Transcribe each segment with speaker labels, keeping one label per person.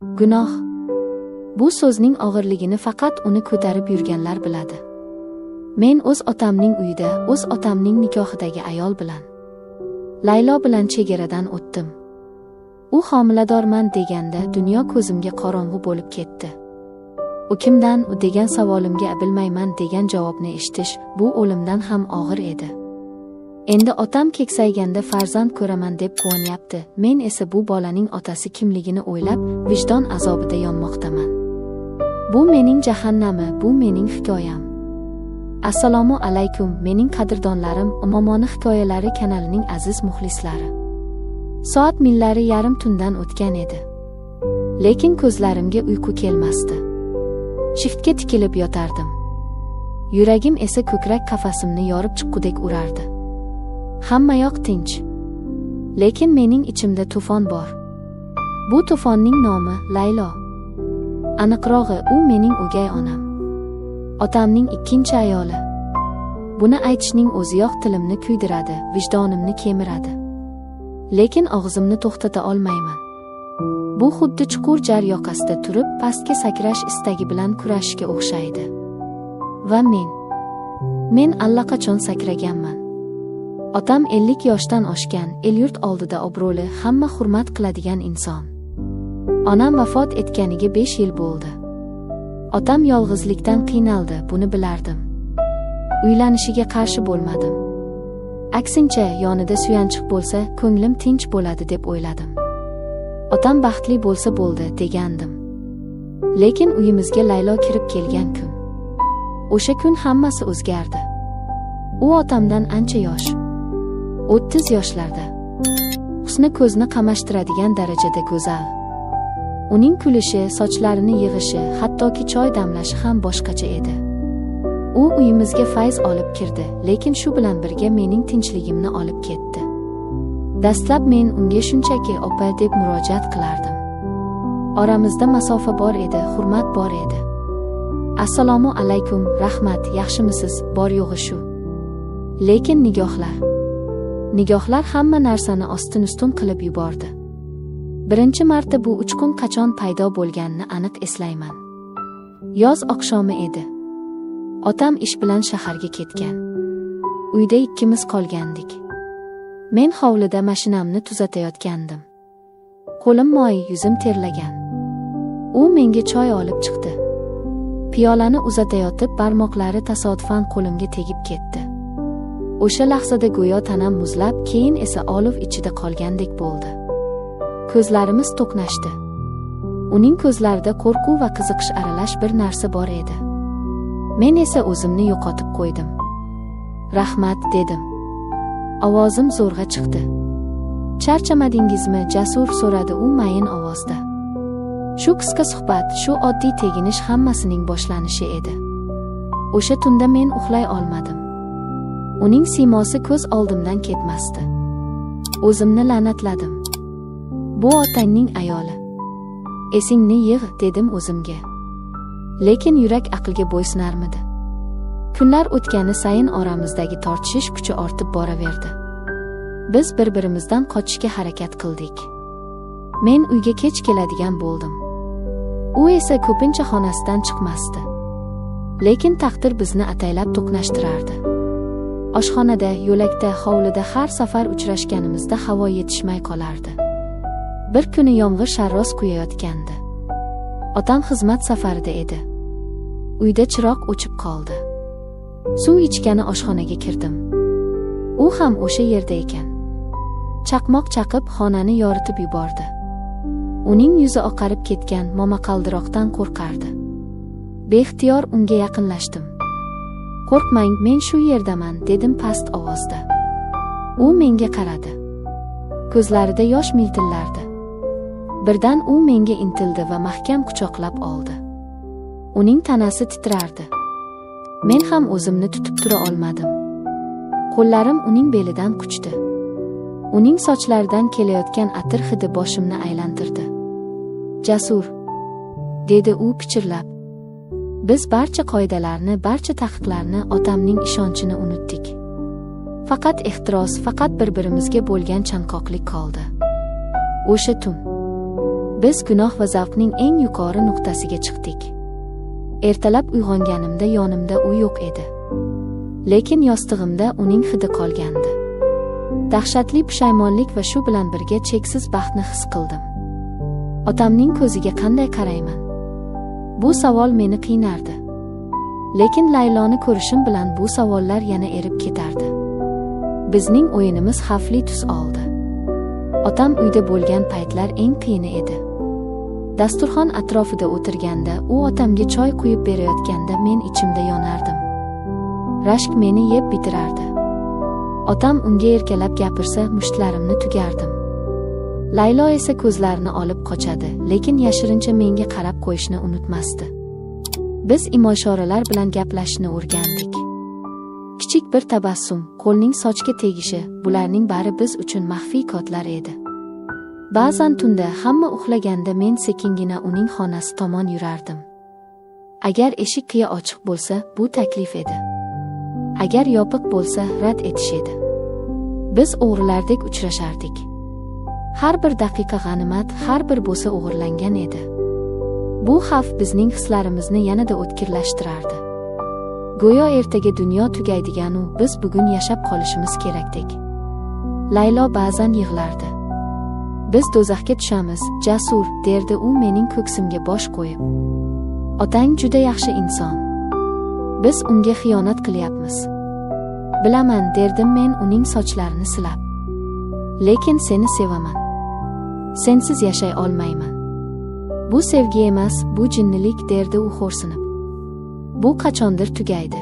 Speaker 1: Gunoh. Bu so'zning og'irligini faqat uni ko'tarib yurganlar biladi. Men o'z otamning uyida, o'z otamning nikohidagi ayol bilan, Laylo bilan chegaradan o'tdim. U homiladorman deganda dunyo ko'zimga qorong'u bo'lib ketdi. U kimdan degan savolimga bilmayman degan javobni eshitish bu o'limdan ham og'ir edi. Endi otam keksayganda farzand ko'raman deb quvonyapti. Men esa bu bolaning otasi kimligini o'ylab, vijdon azobida yonmoqdaman. Bu mening jahannami, bu mening hikoyam. Assalomu alaykum, mening qadrdonlarim, Momoni hikoyalari kanalining aziz muxlislari. Soat millari yarim tundan o'tgan edi. Lekin ko'zlarimga uyqu kelmasdi. Shiftga tikilib yotardim. Yuragim esa ko'krak qafasimni yorib chiqqudek urardi. Hamma yoq tinch. Lekin mening ichimda to'fon bor. Bu to'fonning nomi Laylo. Aniqrog'i, u mening o'gay onam. Otamning ikkinchi ayoli. Buni aytishning o'ziyoq tilimni kuydiradi, vijdonimni kemiradi. Lekin og'zimni to'xtata olmayman. Bu xuddi chuqur jar yoqasida turib, pastga sakrash istagi bilan kurashishga o'xshaydi. Va men allaqachon sakraganman. Otam 50 yoshdan oshgan, el-yurt oldida obro'li, hamma hurmat qiladigan inson. Onam vafot etganiga 5 yil bo'ldi. Otam yolg'izlikdan qiynaldi, buni bilardim. Uylanishiga qarshi bo'lmadim. Aksincha, yonida suyanchiq bo'lsa, ko'nglim tinch bo'ladi deb o'yladim. Otam baxtli bo'lsa bo'ldi, degandim. Lekin uyimizga Laylo kirib kelgan kun. O'sha kun hammasi o'zgardi. U otamdan ancha yosh. 30 yoshlarda. Husni ko'zni qamashtiradigan darajada go'zal. Uning kulishi, sochlarini yig'ishi, hattoki choy damlashi ham boshqacha edi. U uyimizga fayz olib kirdi, lekin shu bilan birga mening tinchligimni olib ketdi. Dastlab men unga shunchaki opa deb murojaat qilardim. Oramizda masofa bor edi, hurmat bor edi. Assalomu alaykum, rahmat, yaxshimisiz, bor yo'g'i shu. Lekin nigohlar hamma narsani ostin-ustun qilib yubordi. Birinchi marta bu uchqun qachon paydo bo'lganini aniq eslayman. Yoz oqshomi edi. Otam ish bilan shaharga ketgan. Uyda ikkimiz qolgandik. Men hovlida mashinamni tuzatayotgandim. Qo'lim moy, yuzim terlagan. U menga choy olib chiqdi. Piyolani uzatayotib barmoqlari tasodifan qo'limga tegib ketdi. O'sha lahzada go'yo tanam muzlab, keyin esa olov ichida qolgandek bo'ldi. Ko'zlarimiz to'qnashdi. Uning ko'zlarida qo'rquv va qiziqish aralash bir narsa bor edi. Men esa o'zimni yo'qotib qo'ydim. Rahmat, dedim. Ovozim zo'rg'a chiqdi. Charchamadingizmi, Jasur, so'radi u mayin ovozda. Shu qisqa suhbat, shu oddiy teginish hammasining boshlanishi edi. O'sha tunda men uxlay olmadim. Uning siymosi ko'z oldimdan ketmasdi. O'zimni la'natladim. Bu otangning ayoli. Esingni yig', dedim o'zimga. Lekin yurak aqlga bo'ysunarmidi? Kunlar o'tgani sayin oramizdagi tortishish kuchi ortib boraverdi. Biz bir-birimizdan qochishga harakat qildik. Men uyga kech keladigan bo'ldim. U esa ko'pincha xonasidan chiqmasdi. Lekin taqdir bizni ataylab to'qnashtirardi. Oshxonada, yo'lakda, hovlida har safar uchrashganimizda havo yetishmay qolardi. Bir kuni yomg'ir sharros quyayotgandi. Otam xizmat safarida edi. Uyda chiroq o'chib qoldi. Suv ichgani oshxonaga kirdim. U ham o'sha yerda ekan. Chaqmoq chaqib xonani yoritib yubordi. Uning yuzi oqarib ketgan, momaqaldiroqdan qo'rqardi. Beixtiyor unga yaqinlashdim. Qo'rqmang, men shu yerdaman, dedim past ovozda. U menga qaradi. Ko'zlarida yosh miltillardi. Birdan u menga intildi va mahkam quchoqlab oldi. Uning tanasi titrardi. Men ham o'zimni tutib tura olmadim. Qo'llarim uning belidan quchdi. Uning sochlaridan kelayotgan atir hidi boshimni aylantirdi. Jasur, dedi u pichirlab. Biz barcha qoidalarni, barcha taqiqlarni, otamning ishonchini unutdik. Faqat ehtiros, faqat bir-birimizga bo'lgan chanqoqlik qoldi. O'sha tun Biz gunoh va zavqning eng yuqori nuqtasiga chiqdik. Ertalab uyg'onganimda yonimda u yo'q edi. Lekin yostig'imda uning hidi qolgandi. Dahshatli pushaymonlik va shu bilan birga cheksiz baxtni his qildim. Otamning ko'ziga qanday qarayman? Bu savol meni qiynardi. Lekin Layloni ko'rishim bilan bu savollar yana erib ketardi. Bizning o'yinimiz xavfli tus oldi. Otam uyda bo'lgan paytlar eng qiyini edi. Dasturxon atrofida o'tirganda, u otamga choy quyib berayotganda men ichimda yonardim. Rashk meni yeb bitirardi. Otam unga erkalab gapirsa, mushtlarimni tugardim. Laylo esa ko'zlarini olib qochadi, lekin yashirincha menga qarab qo'yishni unutmasdi. Biz imo-ishoralar bilan gaplashishni o'rgandik. Kichik bir tabassum, qo'lning sochga tegishi, bularning bari biz uchun maxfiy kodlar edi. Ba'zan tunda hamma uxlaganda men sekingina uning xonasi tomon yurardim. Agar eshik qiya ochiq bo'lsa, bu taklif edi. Agar yopiq bo'lsa, rad etish edi. Biz o'g'rilardek uchrashardik. Har bir daqiqa g'animat, har bir bo'sa o'g'irlangan edi. Bu xavf bizning hislarimizni yanada o'tkirlashtirardi. Go'yo ertaga dunyo tugaydigan-u, biz bugun yashab qolishimiz kerakdek. Laylo ba'zan yig'lardi. Biz do'zaxga tushamiz, Jasur, derdi u mening ko'ksimga bosh qo'yib. Otang juda yaxshi inson. Biz unga xiyonat qilyapmiz. Bilaman, derdim men uning sochlarini silab. Lekin seni sevaman. Sensiz yashay olmayman. Bu sevgi emas, bu jinnilik, derdi u xo'rsinib. Bu qachondir tugaydi.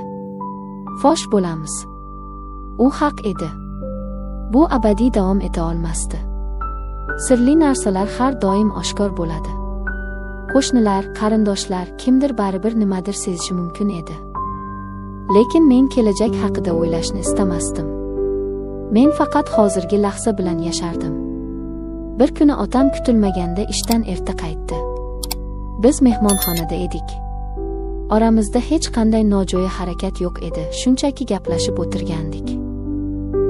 Speaker 1: Fosh bo'lamiz. U haq edi. Bu abadiy davom eta olmasdi. Sirli narsalar har doim oshkor bo'ladi. Qo'shnilar, qarindoshlar, kimdir baribir nimadir sezishi mumkin edi. Lekin men kelajak haqida o'ylashni istamasdim. Men faqat hozirgi lahza bilan yashardim. Bir kuni otam kutilmaganda ishdan erta qaytdi. Biz mehmonxonada edik. Oramizda hech qanday nojo'ya harakat yo'q edi, shunchaki gaplashib o'tirgandik.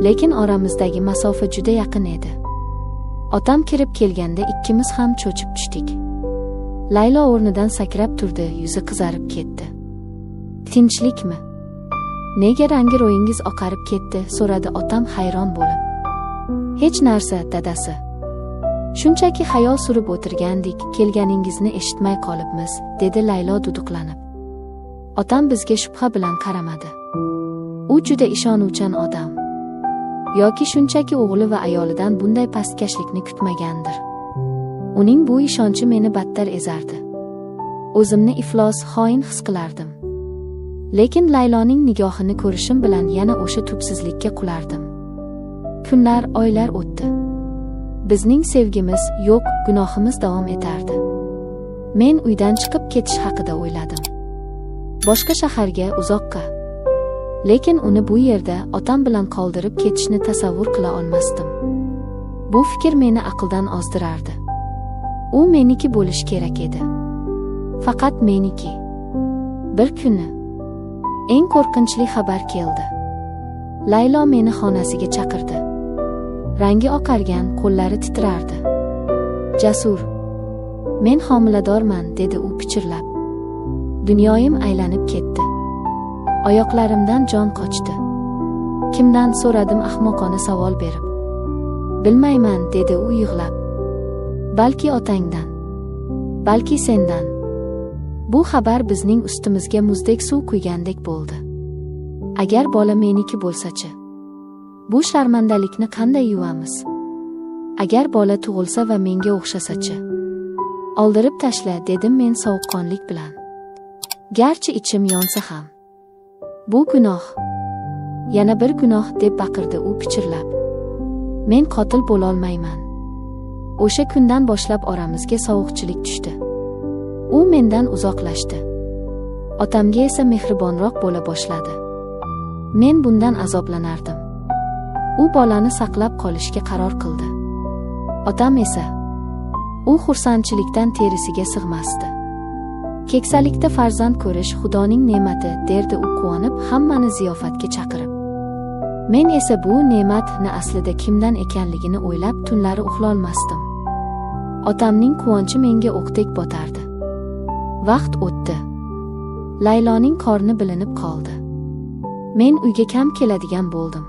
Speaker 1: Lekin oramizdagi masofa juda yaqin edi. Otam kirib kelganda ikkimiz ham cho'chib tushdik. Laylo o'rnidan sakrab turdi, yuzi qizarib ketdi. Tinchlikmi? Nega rangi ro'yingiz oqarib ketdi? So'radi otam hayron bo'lib. Hech narsa, dadasi. Shunchaki xayol surib o'tirgandik, kelganingizni eshitmay qolibmiz, dedi Laylo duduqlanib. Otam bizga shubha bilan qaramadi. U juda ishonuvchan odam. Yoki shunchaki o'g'li va ayolidan bunday pastkashlikni kutmagandir. Uning bu ishonchi meni battar ezardi. O'zimni iflos, xoin his qilardim. Lekin Layloning nigohini ko'rishim bilan yana o'sha tubsizlikka qulardim. Kunlar, oylar o'tdi. Bizning sevgimiz, yo'q, gunohimiz davom etardi. Men uydan chiqib ketish haqida o'yladim. Boshqa shaharga, uzoqqa. Lekin uni bu yerda otam bilan qoldirib ketishni tasavvur qila olmasdim. Bu fikr meni aqldan ozdirardi. U meniki bo'lish kerak edi. Faqat meniki. Bir kuni eng qo'rqinchli xabar keldi. Laylo meni xonasiga chaqirdi. Rangi oqargan, qo'llari titrardi. Jasur, men homiladorman, dedi u pichirlab. Dunyoyim aylanib ketdi. Oyoqlarimdan jon qochdi. Kimdan, so'radim ahmoqona savol berib. Bilmayman, dedi u yig'lab. Balki otangdan. Balki sendan. Bu xabar bizning ustimizga muzdek suv quygandek bo'ldi. Agar bola meniki bo'lsa-chi? Bu sharmandalikni qanday yuvamiz? Agar bola tug'ilsa va menga o'xshasa-chi? Oldirib tashla, dedim men sovuqqonlik bilan. Garchi ichim yonsa ham. Bu gunoh. Yana bir gunoh, deb baqirdi u pichirlab. Men qotil bo'la olmayman. O'sha kundan boshlab oramizga sovuqchilik tushdi. U mendan uzoqlashdi. Otamga esa mehribonroq bo'la boshladi. Men bundan azoblanardim. U bolani saqlab qolishga qaror qildi. Otam esa u xursandchilikdan terisiga sig'masdi. Keksalikda farzand ko'rish Xudoning ne'mati, derdi u quvonib, hammani ziyofatga chaqirib. Men esa bu ne'matni aslida kimdan ekanligini o'ylab tunlari uxlolmasdim. Otamning quvonchi menga o'qdek botardi. Vaqt o'tdi. Layloning qorni bilinib qoldi. Men uyga kam keladigan bo'ldim.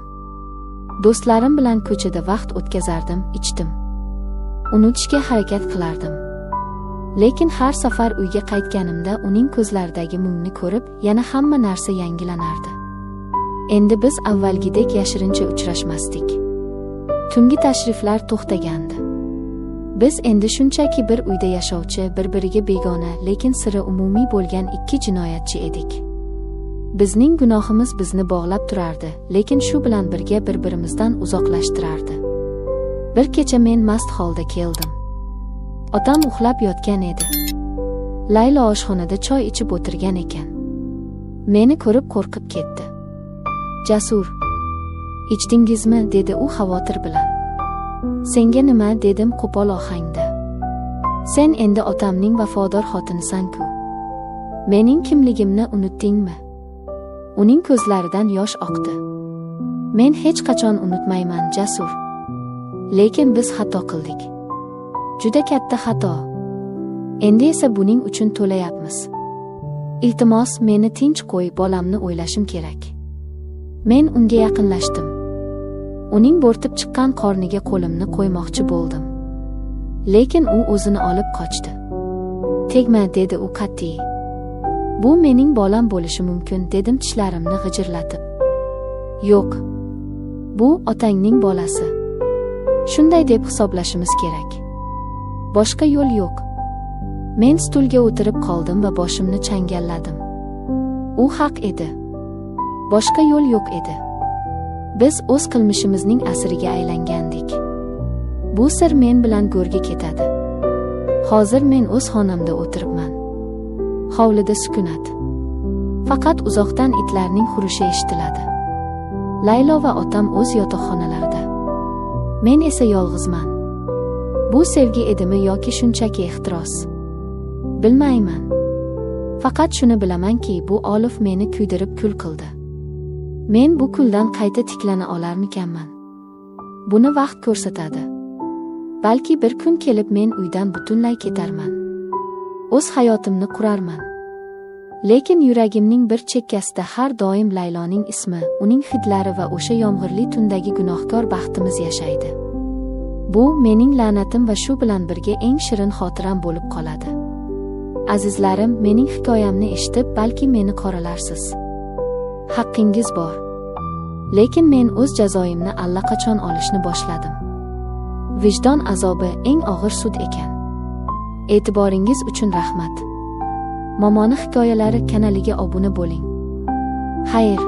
Speaker 1: Do'stlarim bilan ko'chada vaqt o'tkazardim, ichdim. Unutishga harakat qilardim. Lekin har safar uyga qaytganimda uning ko'zlaridagi mungni ko'rib, yana hamma narsa yangilanardi. Endi biz avvalgidek yashirincha uchrashmasdik. Tungi tashriflar to'xtagandi. Biz endi shunchaki bir uyda yashovchi, bir-biriga begona, lekin siri umumiy bo'lgan ikki jinoyatchi edik. Bizning gunohimiz bizni bog'lab turardi, lekin shu bilan birga bir-birimizdan uzoqlashtirardi. Bir kecha men mast holda keldim. Otam uxlab yotgan edi. Laylo oshxonada choy ichib o'tirgan ekan. Meni ko'rib qo'rqib ketdi. "Jasur, ichdingizmi?" dedi u xavotir bilan. "Senga nima?" dedim qo'pol ohangda. "Sen endi otamning vafodor xotinisan-ku. Mening kimligimni unutdingmi?" Uning ko'zlaridan yosh oqdi. "Men hech qachon unutmayman, Jasur. Lekin biz xato qildik. Juda katta xato. Endi esa buning uchun to'layapmiz. Iltimos, meni tinch qo'y, bolamni o'ylashim kerak." Men unga yaqinlashdim. Uning bo'rtib chiqqan qorniga qo'limni qo'ymoqchi bo'ldim. Lekin u o'zini olib qochdi. "Tegma", dedi u qat'iy. "Bu mening bolam bo'lishi mumkin", dedim tishlarimni g'ijirlatib. "Yo'q. Bu otangning bolasi. Shunday deb hisoblashimiz kerak. Boshqa yo'l yo'q." Men stulga o'tirib qoldim va boshimni changalladim. U haq edi. Boshqa yo'l yo'q edi. Biz o'z qilmishimizning asiriga aylangandik. Bu sir men bilan go'rga ketadi. Hozir men o'z xonamda o'tiribman. Hovlida sukunat. Faqat uzoqdan itlarning hurishi eshitiladi. Laylo va otam o'z yotoqxonalarida. Men esa yolg'izman. Bu sevgi edimi yoki shunchaki ehtiros? Bilmayman. Faqat shuni bilamanki, bu olif meni kuydirib kul qildi. Men bu kuldan qayta tiklana olarmikanman? Buni vaqt ko'rsatadi. Balki bir kun kelib men uydan butunlay ketarman. O'z hayotimni qurarman. Lekin yuragimning bir chekkasida har doim Layloning ismi, uning hidlari va o'sha yomg'irli tundagi gunohkor baxtimiz yashaydi. Bu mening la'natim va shu bilan birga eng shirin xotiram bo'lib qoladi. Azizlarim, mening hikoyamni eshitib, balki meni qoralarsiz. Haqqingiz bor. Lekin men o'z jazoimni allaqachon olishni boshladim. Vijdon azobi eng og'ir sud ekan. E'tiboringiz uchun rahmat. Momoni hikoyalari kanaliga obuna bo'ling. Xayr.